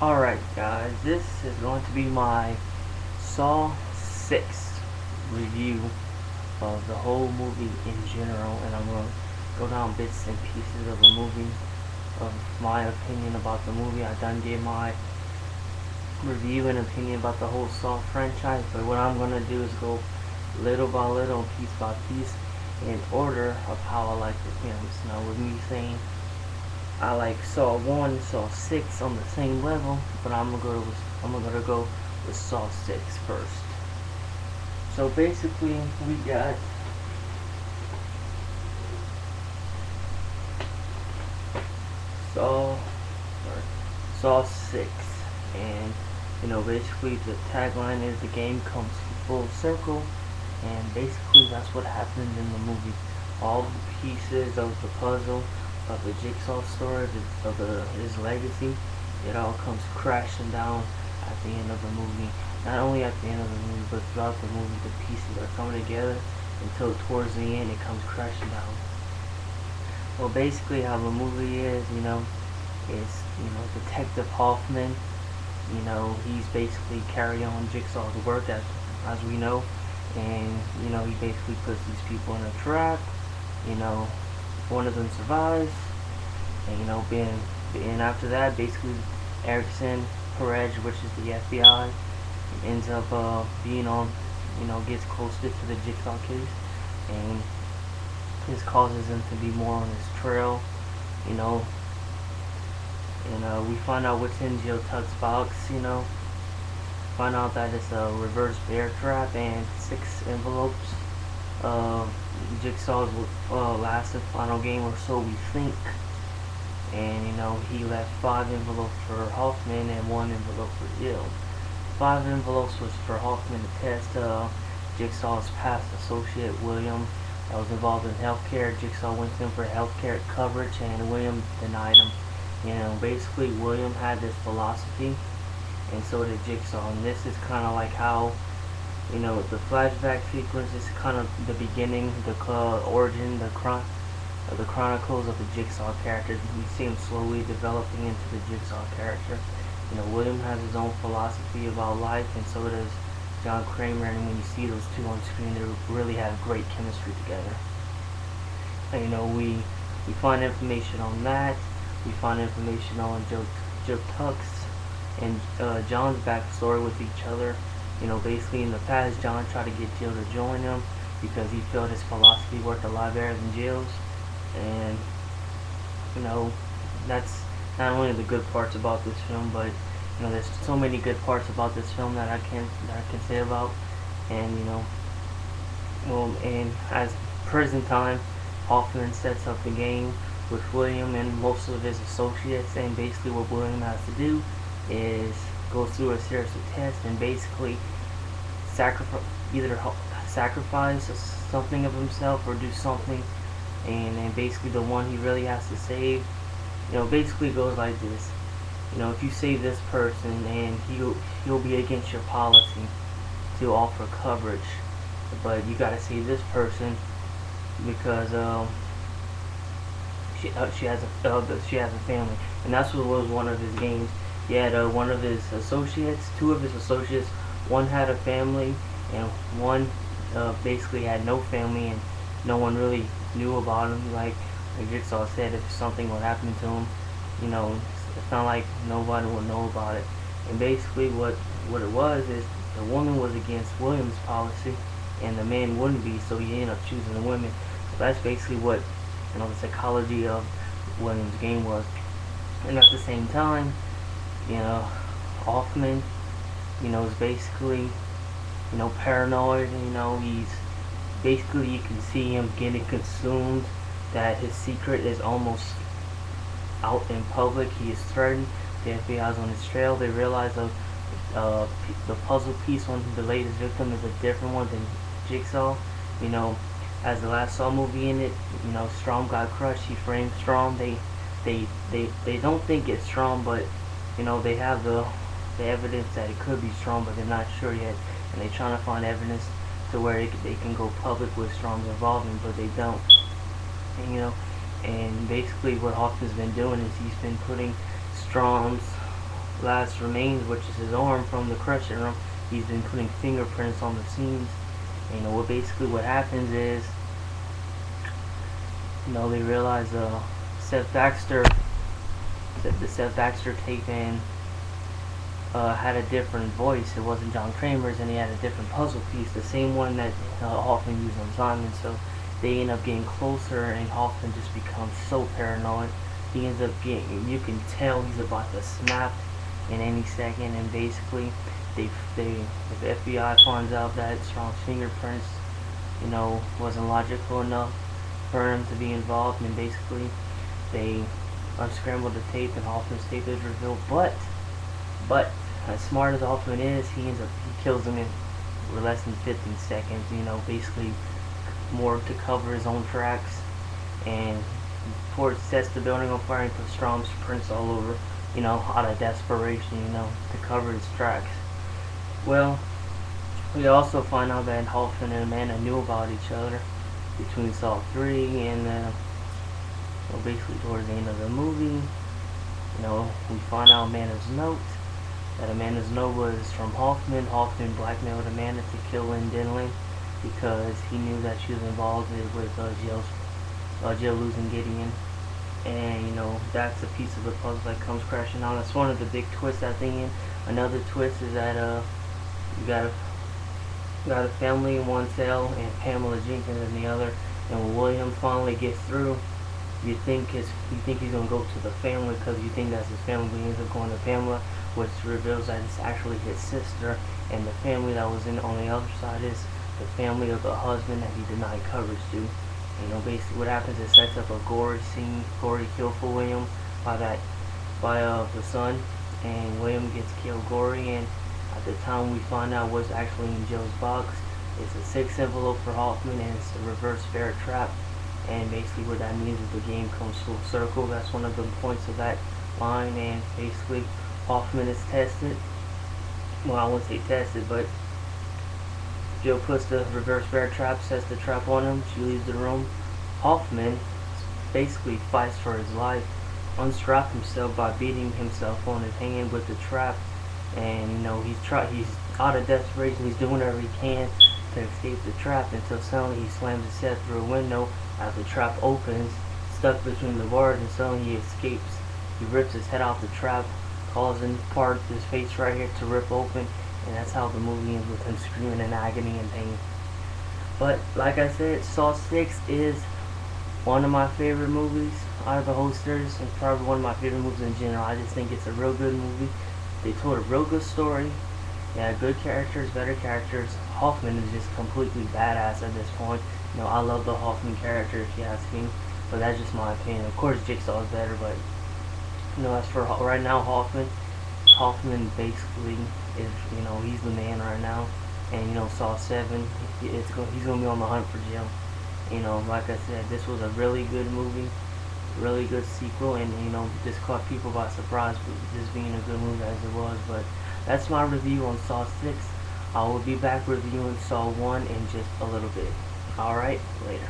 Alright guys, this is going to be my Saw 6 review of the whole movie in general, and I'm going to go down bits and pieces of the movie, of my opinion about the movie. I done gave my review and opinion about the whole Saw franchise, but what I'm going to do is go little by little, piece by piece, in order of how I like the films. Now with me saying I like Saw 1, Saw 6 on the same level, but I'm gonna go with Saw 6 first. So basically, we got Saw, Saw 6, and basically the tagline is the game comes full circle, and basically that's what happened in the movie. All the pieces of the puzzle of the Jigsaw story, of his legacy, it all comes crashing down at the end of the movie. Not only at the end of the movie, but throughout the movie, the pieces are coming together until towards the end it comes crashing down. Well, basically how the movie is, is Detective Hoffman. He's basically carrying on Jigsaw's work as we know, and he basically puts these people in a trap. One of them survives, and and after that, basically Erickson Perez, which is the FBI, ends up being on, gets closer to the Jigsaw case, and this causes him to be more on his trail, and we find out what's in Joe Tuck's box, find out that it's a reverse bear trap and 6 envelopes of Jigsaw's last and final game, or so we think. And he left 5 envelopes for Hoffman and 1 envelope for Jill. 5 envelopes was for Hoffman to test Jigsaw's past associate William that was involved in healthcare. Jigsaw went to him for healthcare coverage, and William denied him. Basically William had this philosophy, and so did Jigsaw. And this is kind of like how the flashback sequence is kind of the beginning, the origin, the chronicles of the Jigsaw character. We see him slowly developing into the Jigsaw character. William has his own philosophy about life, and so does John Kramer. And when you see those two on screen, they really have great chemistry together. And, we find information on that. We find information on Joe Tuck's and John's backstory with each other. Basically in the past, John tried to get Jill to join him because he felt his philosophy worked a lot better than Jill's. And that's not only the good parts about this film, but there's so many good parts about this film that I can say about. And and as present time, Hoffman sets up the game with William and most of his associates, and basically what William has to do is go through a series of tests and basically sacrifice something of himself or do something, and basically the one he really has to save, basically goes like this. If you save this person, and he'll be against your policy to offer coverage, but you gotta save this person because she has a family. And that's what was one of his games. He had one of his associates, 2 of his associates. One had a family, and one basically had no family, and no one really knew about him. Like Jigsaw said, if something would happen to him, it's not like nobody would know about it. And basically what it was is the woman was against William's policy, and the man wouldn't be, so he ended up choosing the women. So that's basically what the psychology of William's game was. And at the same time, Hoffman, is basically, paranoid. He's basically, you can see him getting consumed, that his secret is almost out in public. He is threatened. The FBI is on his trail. They realize the puzzle piece on the latest victim is a different one than Jigsaw. As the last Saw movie in it, Strom got crushed. He framed Strom. They don't think it's Strom, but they have the evidence that it could be Strom, but they're not sure yet, and they're trying to find evidence to where they can go public with Strom's involvement, but they don't. And basically what Hoffman's been doing is he's been putting Strom's last remains, which is his arm from the crushing room. He's been putting fingerprints on the scenes. And, what happens is, they realize Seth Baxter, the Seth Baxter tape in had a different voice. It wasn't John Kramer's, and he had a different puzzle piece, the same one that Hoffman used on Simon. So they end up getting closer, and Hoffman just becomes so paranoid. He ends up you can tell he's about to snap in any second, and basically, the FBI finds out that Strong's fingerprints, wasn't logical enough for him to be involved, and basically, they unscramble the tape, and Hoffman's tape is revealed. But as smart as Hoffman is, he kills him in less than 15 seconds. Basically more to cover his own tracks, and before it sets the building on fire, and puts Strong's prints all over. Out of desperation, to cover his tracks. Well, we also find out that Hoffman and Amanda knew about each other between Saw 3 and basically towards the end of the movie. We find out Amanda's note. That Amanda's note was from Hoffman. Hoffman blackmailed Amanda to kill Lynn Denling because he knew that she was involved with Jill losing Gideon. And that's a piece of the puzzle that comes crashing out. That's one of the big twists at the end. Another twist is that you got a family in one cell and Pamela Jenkins in the other. And when William finally gets through, you think he's gonna go to the family because you think that's his family, but he ends up going to Pamela, which reveals that it's actually his sister, and the family that was on the other side is the family of the husband that he denied coverage to. Basically what happens is sets up a gory kill for William by the son, and William gets killed gory, and at the time we find out what's actually in Jill's box. It's a 6 envelope for Hoffman, and it's the reverse bear trap. And basically what that means is the game comes full circle. That's one of the points of that line, and basically Hoffman is tested. Well, I wouldn't say tested, but Jill puts the reverse bear trap, sets the trap on him, she leaves the room. Hoffman basically fights for his life, unstraps himself by beating himself on his hand with the trap, and he's out of desperation, he's doing whatever he can to escape the trap until suddenly he slams his head through a window as the trap opens, stuck between the bars, and suddenly he escapes. He rips his head off the trap, causing part of his face right here to rip open, and that's how the movie ends, with him screaming in agony and pain. But like I said, Saw 6 is one of my favorite movies out of the whole series, and probably one of my favorite movies in general. I just think it's a real good movie. They told a real good story. They had good characters, better characters. Hoffman is just completely badass at this point. I love the Hoffman character, if you ask me, but that's just my opinion. Of course, Jigsaw is better, but as for right now, Hoffman basically is, he's the man right now. And Saw 7, he's gonna be on the hunt for Jill. Like I said, this was a really good movie, really good sequel, and just caught people by surprise with this being a good movie as it was. But that's my review on Saw 6. I will be back reviewing Saw 1 in just a little bit. Alright, later.